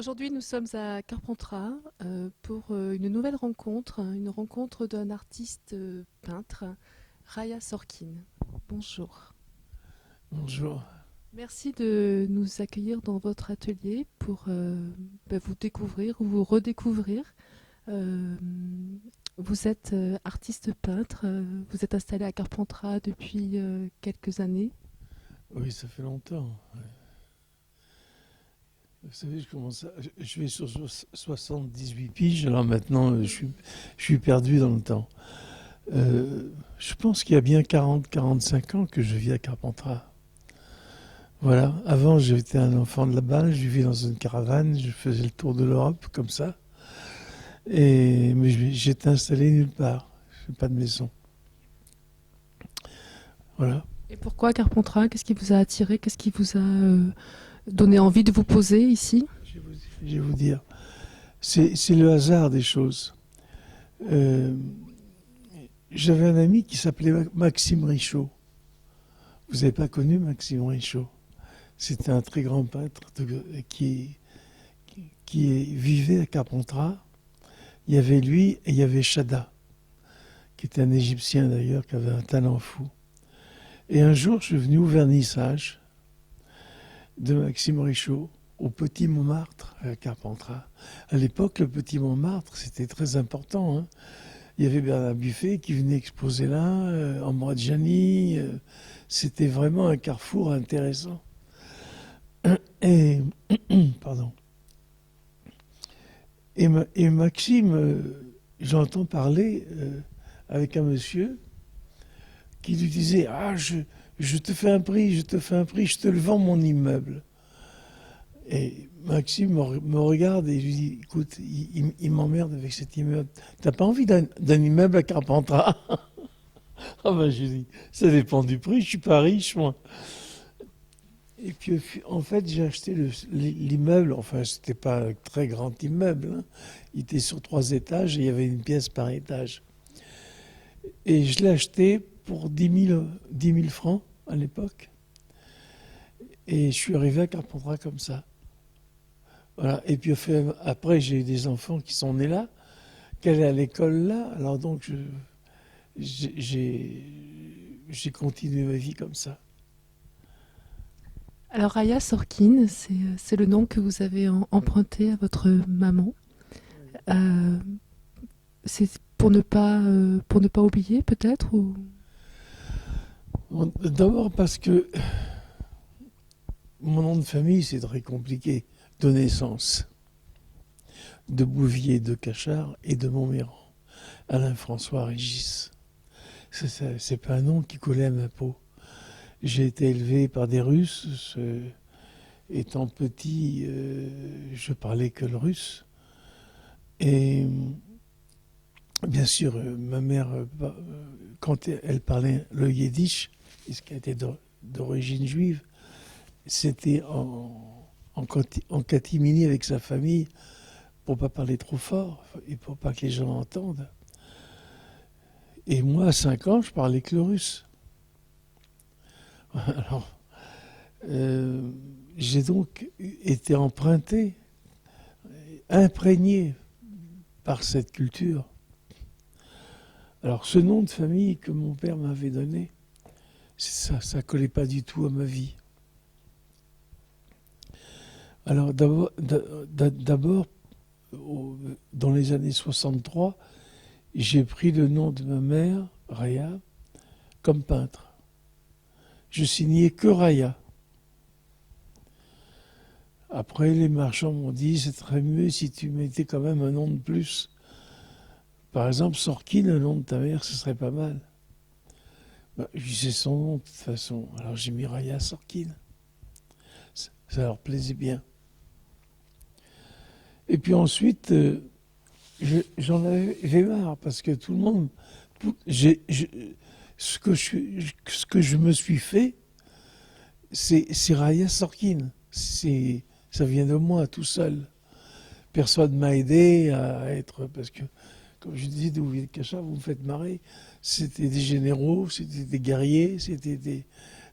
Aujourd'hui, nous sommes à Carpentras pour une nouvelle rencontre, une rencontre d'un artiste peintre, Raya Sorkin. Bonjour. Bonjour. Merci de nous accueillir dans votre atelier pour vous découvrir ou vous redécouvrir. Euh, Vous êtes artiste peintre, vous êtes installé à Carpentras depuis quelques années. Oui, ça fait longtemps. Ouais. Vous savez, je vais sur 78 piges, alors maintenant je suis perdu dans le temps. Je pense qu'il y a bien 40-45 ans que je vis à Carpentras. Voilà, avant j'étais un enfant de là-bas, je vivais dans une caravane, je faisais le tour de l'Europe comme ça. Mais j'étais installé nulle part, je n'ai pas de maison. Voilà, Et pourquoi Carpentras? Qu'est-ce qui vous a attiré? Qu'est-ce qui vous a donné envie de vous poser ici? je vais vous dire. C'est le hasard des choses. Euh, J'avais un ami qui s'appelait Maxime Richaud. Vous n'avez pas connu Maxime Richaud? C'était un très grand peintre qui vivait à Carpentras. Il y avait lui et il y avait Chada, qui était un Égyptien d'ailleurs, qui avait un talent fou. Et un jour, je suis venu au vernissage de Maxime Richaud, au Petit Montmartre, à Carpentras. À l'époque, le Petit Montmartre, c'était très important, hein. Il y avait Bernard Buffet qui venait exposer là, Ambrogiani. C'était vraiment un carrefour intéressant. Et, pardon. Et Maxime, j'entends parler avec un monsieur qui lui disait: Ah, je te fais un prix, je te fais un prix, je te le vends mon immeuble. Et Maxime me regarde et lui dit: Écoute, il m'emmerde avec cet immeuble. T'as pas envie d'un immeuble à Carpentras? Ah ben je dis: Ça dépend du prix, je suis pas riche moi. Et puis en fait j'ai acheté l'immeuble, enfin c'était pas un très grand immeuble, hein. Il était sur 3 étages et il y avait une pièce par étage. Et je l'ai acheté pour 10 000 francs à l'époque. Et je suis arrivé à Carpentras comme ça. Voilà. Et puis après j'ai eu des enfants qui sont nés là, qui allaient à l'école là. Alors donc j'ai continué ma vie comme ça. Alors Raya Sorkin, c'est le nom que vous avez emprunté à votre maman. Euh, c'est pour ne pas oublier peut-être ou... Bon, d'abord parce que mon nom de famille c'est très compliqué. De naissance, de Bouvier, de Cachard et de Montméran. Alain-François Régis. C'est pas un nom qui collait à ma peau. J'ai été élevé par des Russes. Étant petit, je parlais que le russe. Et bien sûr, ma mère, quand elle parlait le yiddish, ce qui était d'origine juive, c'était en catimini avec sa famille pour pas parler trop fort et pour pas que les gens entendent. Et moi, à 5 ans, je parlais que le russe. Alors, euh, j'ai donc été emprunté, imprégné par cette culture. Alors, ce nom de famille que mon père m'avait donné, ça collait pas du tout à ma vie. Alors, d'abord, dans les années 63, j'ai pris le nom de ma mère, Raya, comme peintre. Je signais que Raya. Après, les marchands m'ont dit: c'est très mieux si tu mettais quand même un nom de plus. Par exemple, Sorkin, le nom de ta mère, ce serait pas mal. Bah, c'est son nom de toute façon. Alors j'ai mis Raya Sorkin. Ça leur plaisait bien. Et puis ensuite, j'en avais marre parce que tout le monde. Ce que je me suis fait, c'est Raya Sorkin. Ça vient de moi tout seul. Personne m'a aidé à être. Parce que, comme je disais, d'Ouvier de Cachat, vous me faites marrer. C'était des généraux, c'était des guerriers, c'était des.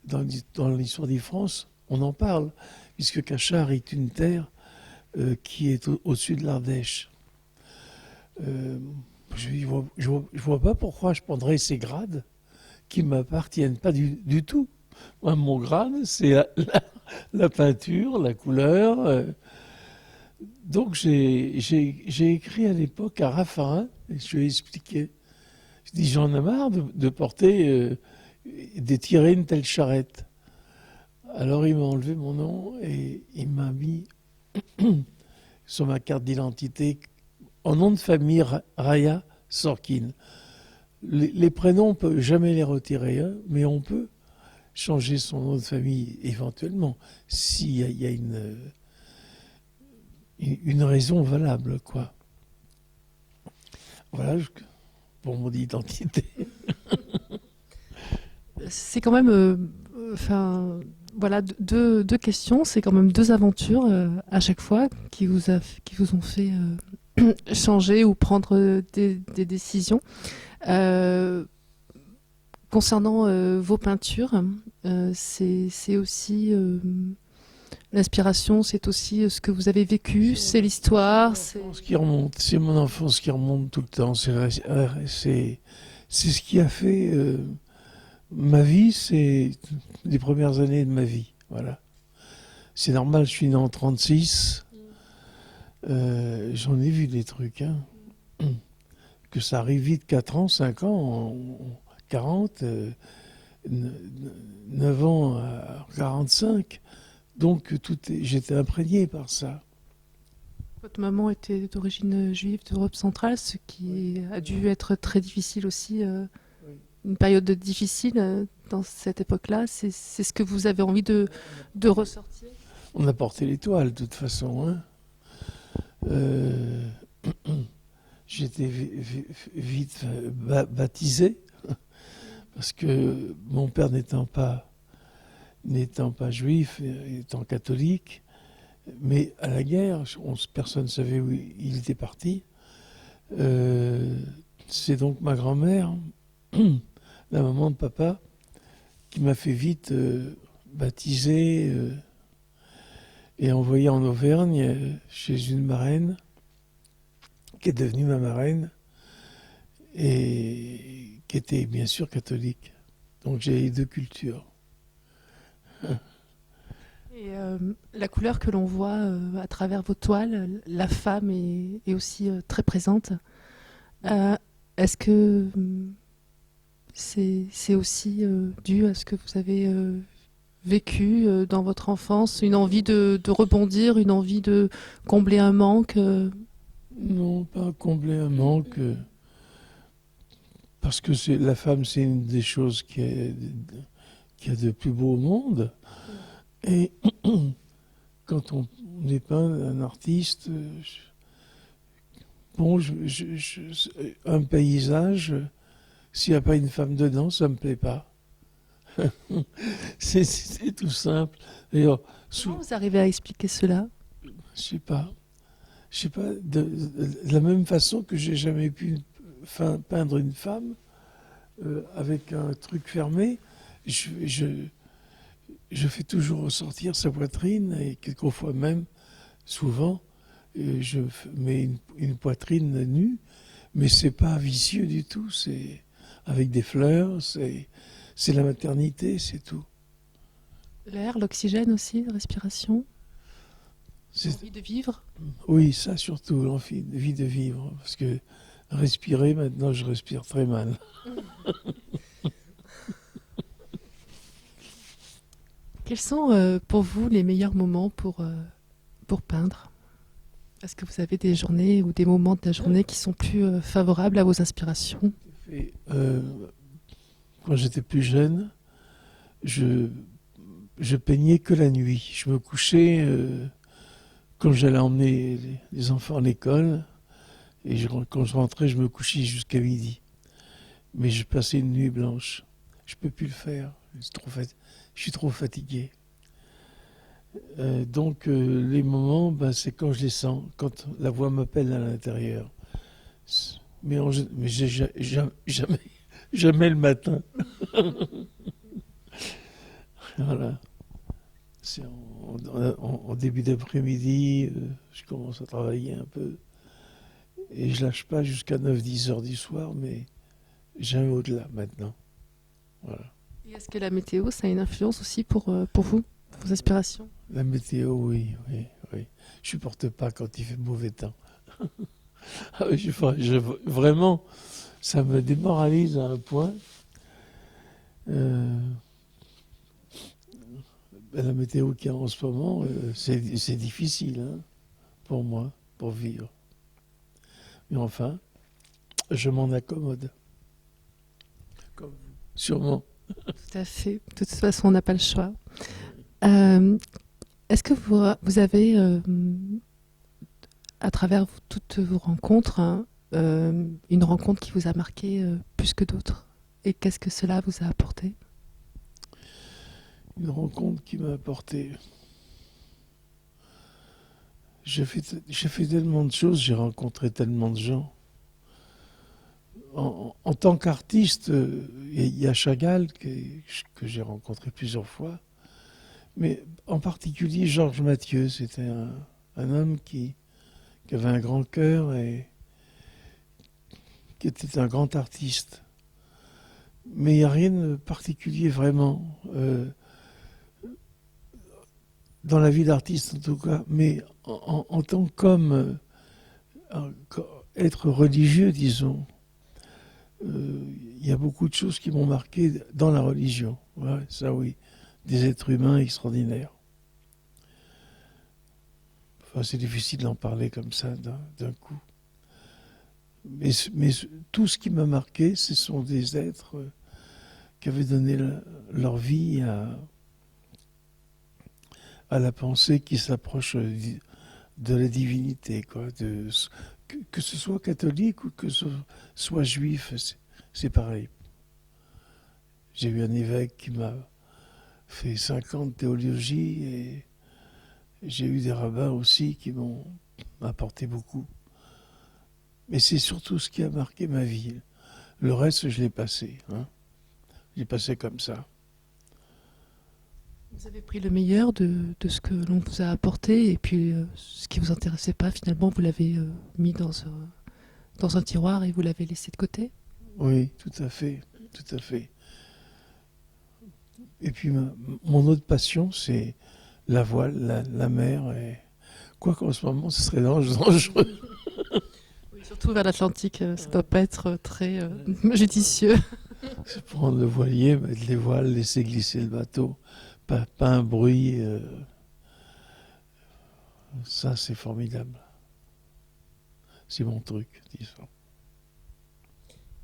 Dans l'histoire des France, on en parle, puisque Cachard est une terre qui est au-dessus de l'Ardèche. Je vois pas pourquoi je prendrais ces grades qui ne m'appartiennent pas du tout. Moi, mon grade, c'est la peinture, la couleur. Donc j'ai écrit à l'époque à Raffarin, et je lui ai expliqué. Je dis, j'en ai marre de porter, de tirer une telle charrette. Alors il m'a enlevé mon nom et il m'a mis sur ma carte d'identité en nom de famille Raya Sorkin. Les prénoms, on ne peut jamais les retirer, hein, mais on peut changer son nom de famille éventuellement s'il y a une raison valable, quoi. Voilà pour mon identité. C'est quand même, enfin, voilà, deux questions. C'est quand même deux aventures à chaque fois qui vous ont fait changer ou prendre des décisions. Concernant vos peintures, c'est aussi l'inspiration, c'est aussi ce que vous avez vécu, c'est l'histoire. C'est mon enfance qui remonte tout le temps. C'est ce qui a fait ma vie, c'est les premières années de ma vie. Voilà. C'est normal, je suis né en 36. J'en ai vu des trucs, hein. Que ça arrive vite, 4 ans, 5 ans, 40, 9 ans à 45. Donc j'étais imprégné par ça. Votre maman était d'origine juive d'Europe centrale, ce qui a dû être très difficile aussi, une période difficile dans cette époque-là. C'est ce que vous avez envie de ressortir. On a porté l'étoile, de toute façon, hein. J'étais vite baptisé, parce que mon père n'étant pas juif, étant catholique, mais à la guerre, personne ne savait où il était parti. C'est donc ma grand-mère, la maman de papa, qui m'a fait vite baptiser et envoyer en Auvergne chez une marraine, qui est devenue ma marraine, et qui était bien sûr catholique. Donc j'ai les deux cultures. Et la couleur que l'on voit à travers vos toiles, la femme est aussi très présente. Est-ce que c'est aussi dû à ce que vous avez vécu dans votre enfance, une envie de rebondir, une envie de combler un manque Non, pas combler un manque, parce que la femme, c'est une des choses qui est de plus beau au monde. Et quand on est pas un artiste, bon, un paysage, s'il n'y a pas une femme dedans, ça me plaît pas. C'est tout simple. D'ailleurs, Comment vous arrivez à expliquer cela? je sais pas. De la même façon que j'ai jamais pu peindre une femme avec un truc fermé, je fais toujours ressortir sa poitrine et quelquefois même, souvent, je mets une poitrine nue, mais c'est pas vicieux du tout. C'est avec des fleurs, c'est la maternité, c'est tout. L'air, l'oxygène aussi, la respiration, l'envie de vivre. Oui, ça surtout, l'envie de vivre, parce que respirer, maintenant, je respire très mal. Quels sont pour vous les meilleurs moments pour peindre? Est-ce que vous avez des journées ou des moments de la journée qui sont plus favorables à vos inspirations? Et, quand j'étais plus jeune, je peignais que la nuit. Je me couchais quand j'allais emmener les enfants à l'école, et quand je rentrais, je me couchais jusqu'à midi. Mais je passais une nuit blanche. Je peux plus le faire. Je suis trop fatigué. Donc les moments, c'est quand je les sens, quand la voix m'appelle à l'intérieur. Mais j'ai jamais le matin. Voilà. C'est en début d'après-midi, je commence à travailler un peu. Et je lâche pas jusqu'à 9-10 heures du soir, mais jamais au-delà maintenant. Voilà. Et est-ce que la météo, ça a une influence aussi pour vous, vos aspirations? La météo, oui, oui, oui. Je supporte pas quand il fait mauvais temps. Ah oui, vraiment, ça me démoralise à un point. Euh, la météo qu'il y a en ce moment, c'est difficile hein, pour moi, pour vivre. Mais enfin, je m'en accommode. Comme vous. Sûrement. Tout à fait. De toute façon, on n'a pas le choix. Euh, Est-ce que vous avez, à travers toutes vos rencontres, hein, une rencontre qui vous a marqué plus que d'autres? Et qu'est-ce que cela vous a apporté? Une rencontre qui m'a apporté. J'ai fait tellement de choses, j'ai rencontré tellement de gens. En tant qu'artiste, il y a Chagall que j'ai rencontré plusieurs fois. Mais en particulier Georges Mathieu, c'était un homme qui avait un grand cœur et qui était un grand artiste. Mais il n'y a rien de particulier vraiment dans la vie d'artiste en tout cas. Mais en tant qu'homme, être religieux, disons, il y a beaucoup de choses qui m'ont marqué dans la religion. Ouais, ça oui, des êtres humains extraordinaires. Enfin, c'est difficile d'en parler comme ça d'un coup. Mais tout ce qui m'a marqué, ce sont des êtres qui avaient donné leur vie à la pensée qui s'approche de la divinité. Quoi, que ce soit catholique ou que ce soit juif, c'est pareil. J'ai eu un évêque qui m'a fait 5 ans de théologie et j'ai eu des rabbins aussi qui m'ont apporté beaucoup. Mais c'est surtout ce qui a marqué ma vie. Le reste, je l'ai passé. Hein. Je l'ai passé comme ça. Vous avez pris le meilleur de ce que l'on vous a apporté et puis ce qui vous intéressait pas, finalement, vous l'avez mis dans un tiroir et vous l'avez laissé de côté? Oui, tout à fait. Tout à fait. Et puis mon autre passion, c'est la voile, la mer. Et... quoi qu'en ce moment, ce serait dangereux. Oui, surtout vers l'Atlantique, ça doit pas être très judicieux. C'est prendre le voilier, mettre les voiles, laisser glisser le bateau. Pas un bruit. Ça, c'est formidable. C'est mon truc, disons.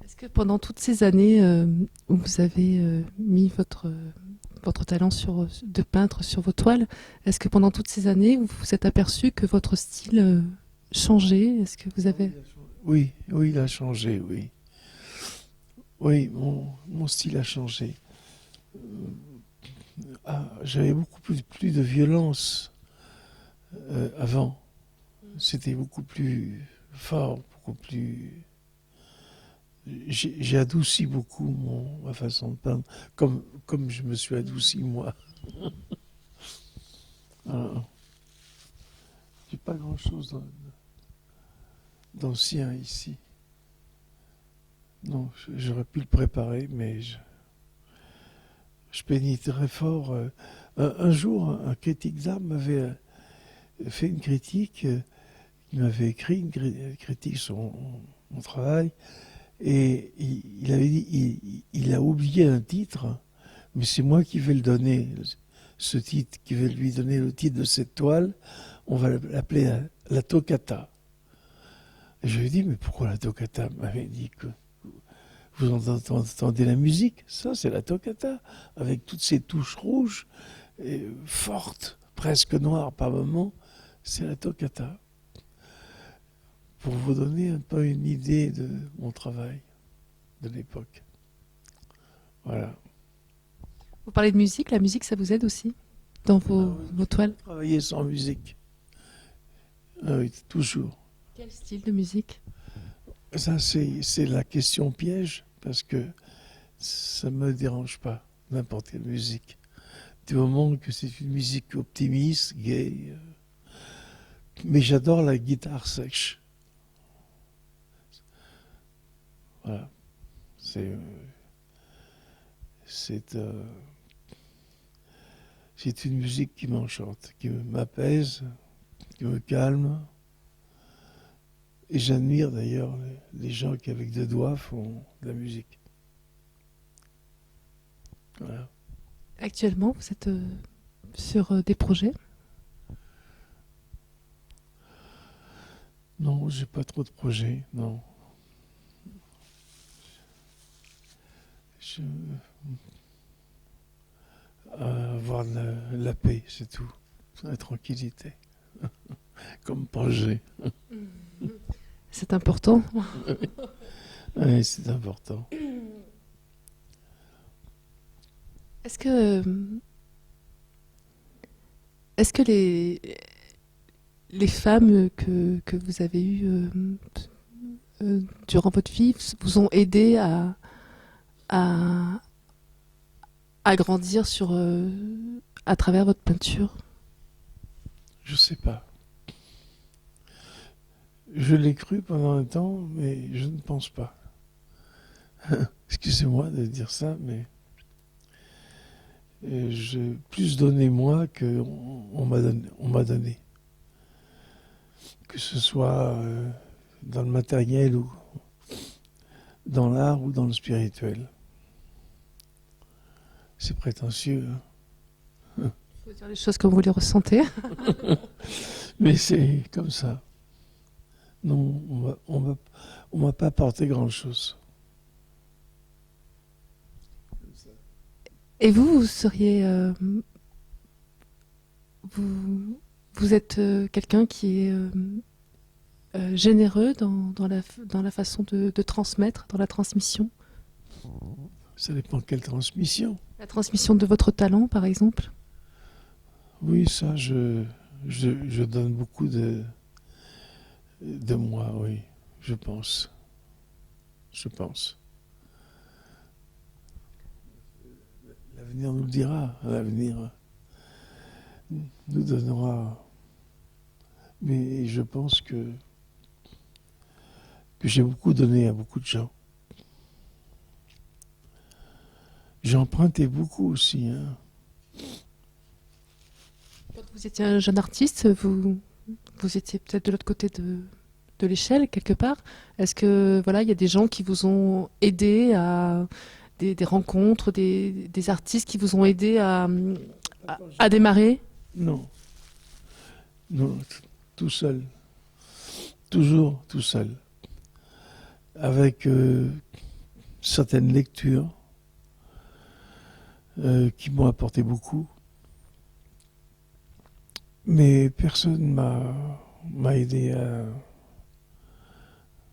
Est-ce que pendant toutes ces années où vous avez mis votre talent de peintre sur vos toiles, est-ce que pendant toutes ces années, vous vous êtes aperçu que votre style changeait? Est-ce que vous avez... Oui, oui, il a changé, oui. Oui, mon style a changé. J'avais beaucoup plus de violence avant. C'était beaucoup plus fort, beaucoup plus... J'ai adouci beaucoup ma façon de peindre, comme je me suis adouci moi. Voilà. J'ai pas grand-chose d'ancien ici. Non, j'aurais pu le préparer, mais je peignais très fort. Un jour, un critique d'art m'avait fait une critique, il m'avait écrit une critique sur mon travail, et il avait dit, il a oublié un titre, mais c'est moi qui vais le donner, ce titre, qui vais lui donner le titre de cette toile. On va l'appeler la toccata. Et je lui ai dit, mais pourquoi la toccata? Il m'avait dit que vous entendez la musique, ça c'est la toccata, avec toutes ces touches rouges, et fortes, presque noires par moments, c'est la toccata. Pour vous donner un peu une idée de mon travail de l'époque. Voilà. Vous parlez de musique, la musique ça vous aide aussi dans vos toiles? Travailler sans musique, ah oui, toujours. Quel style de musique? Ça c'est la question piège, parce que ça ne me dérange pas, n'importe quelle musique. du moment que c'est une musique optimiste, gay. Mais j'adore la guitare sèche. Voilà. C'est c'est euh, c'est une musique qui m'enchante, qui m'apaise, qui me calme. Et j'admire d'ailleurs les gens qui avec deux doigts font de la musique. Voilà. Actuellement, vous êtes sur des projets. Non, j'ai pas trop de projets, non. Je, avoir la paix, c'est tout. La tranquillité. Comme Pangée. C'est important. Oui, c'est important. Est-ce que, est-ce que les femmes que vous avez eues durant votre vie vous ont aidé à, à grandir à travers votre peinture? Je sais pas. Je l'ai cru pendant un temps, mais je ne pense pas. Excusez-moi de dire ça, mais j'ai plus donné moi que on m'a donné. Que ce soit dans le matériel ou dans l'art ou dans le spirituel. C'est prétentieux, hein. Faut dire les choses comme vous les ressentez. Mais c'est comme ça. Non, on m'a pas apporté grand-chose. Et vous seriez, vous êtes quelqu'un qui est généreux dans la façon de transmettre, dans la transmission. Ça dépend quelle transmission. La transmission de votre talent, par exemple. Oui, ça, je donne beaucoup de moi, oui, je pense. Je pense. L'avenir nous le dira, l'avenir nous donnera. Mais je pense que j'ai beaucoup donné à beaucoup de gens. J'ai emprunté beaucoup aussi, hein. Quand vous étiez un jeune artiste, vous étiez peut-être de l'autre côté de l'échelle, quelque part. Est-ce que voilà, il y a des gens qui vous ont aidé à des rencontres, des artistes qui vous ont aidé à démarrer? Non, non, tout seul. Toujours tout seul. Avec certaines lectures qui m'ont apporté beaucoup. Mais personne m'a aidé à...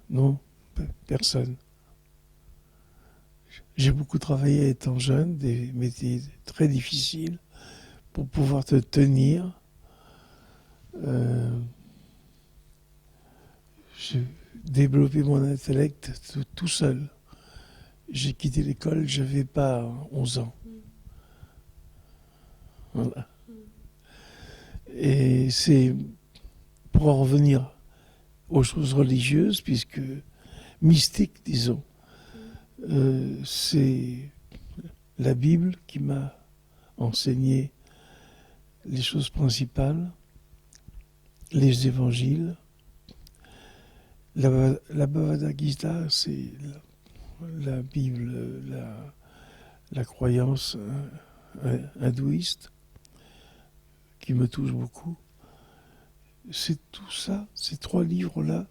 Non, personne. J'ai beaucoup travaillé étant jeune, des métiers très difficiles pour pouvoir te tenir. J'ai développé mon intellect tout seul. J'ai quitté l'école, j'avais pas 11 ans. Voilà. Et c'est pour en revenir aux choses religieuses, puisque mystiques, disons, c'est la Bible qui m'a enseigné les choses principales, les évangiles. La Bhagavad Gita, c'est la Bible, la croyance hindouiste qui me touche beaucoup. C'est tout ça, ces trois livres-là,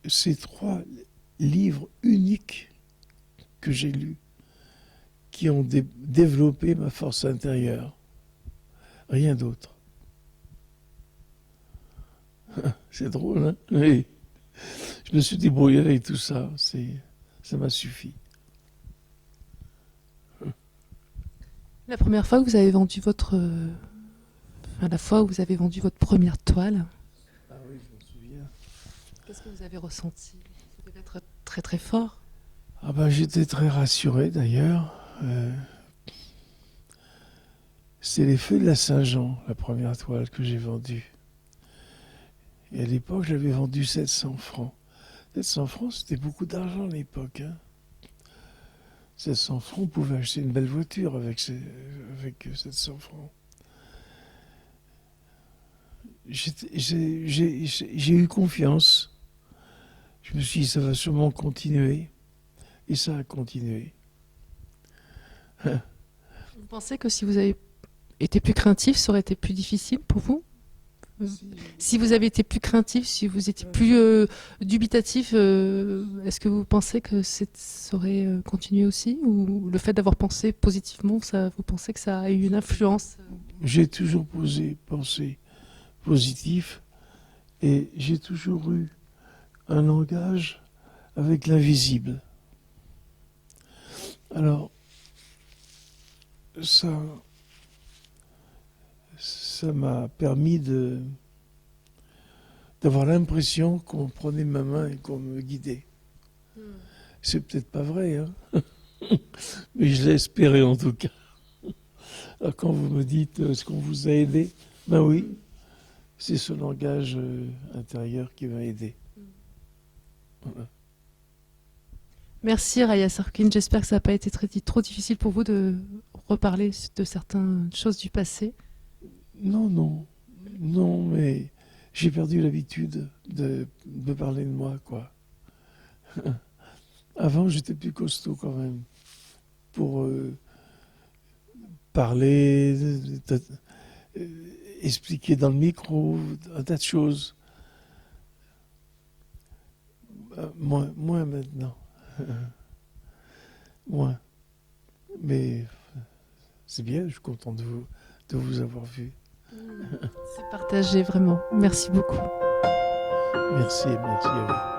ces trois livres uniques que j'ai lus, qui ont développé ma force intérieure. Rien d'autre. C'est drôle, hein? Oui. Je me suis débrouillé avec tout ça. Ça m'a suffi. La première fois que vous avez vendu la fois où vous avez vendu votre première toile, Ah oui, je me souviens. qu'est-ce que vous avez ressenti? Ça devait être très très fort. Ah ben, j'étais très rassuré d'ailleurs. C'est les feux de la Saint-Jean, la première toile que j'ai vendue. Et à l'époque, je l'avais vendue 700 francs. 700 francs, c'était beaucoup d'argent à l'époque. 700 francs, on pouvait acheter une belle voiture avec 700 francs. J'ai eu confiance. Je me suis dit, ça va sûrement continuer. Et ça a continué. Vous pensez que si vous avez été plus craintif, ça aurait été plus difficile pour vous? Si vous avez été plus craintif, si vous étiez plus dubitatif, est-ce que vous pensez que ça aurait continué aussi? Ou le fait d'avoir pensé positivement, vous pensez que ça a eu une influence? J'ai toujours pensé positif et j'ai toujours eu un langage avec l'invisible. Alors, ça m'a permis d'avoir l'impression qu'on prenait ma main et qu'on me guidait. C'est peut-être pas vrai, mais je l'ai espéré en tout cas. Alors quand vous me dites est-ce qu'on vous a aidé, ben oui, c'est ce langage intérieur qui m'a aidé. Voilà. Merci Raya Sarkin, j'espère que ça n'a pas été trop difficile pour vous de reparler de certaines choses du passé. Non, mais j'ai perdu l'habitude de parler de moi, quoi. Avant, j'étais plus costaud quand même pour parler, expliquer dans le micro, un tas de choses. Moins maintenant. Moins. Mais c'est bien, je suis content de vous avoir vu. C'est partagé, vraiment. Merci beaucoup. Merci à vous.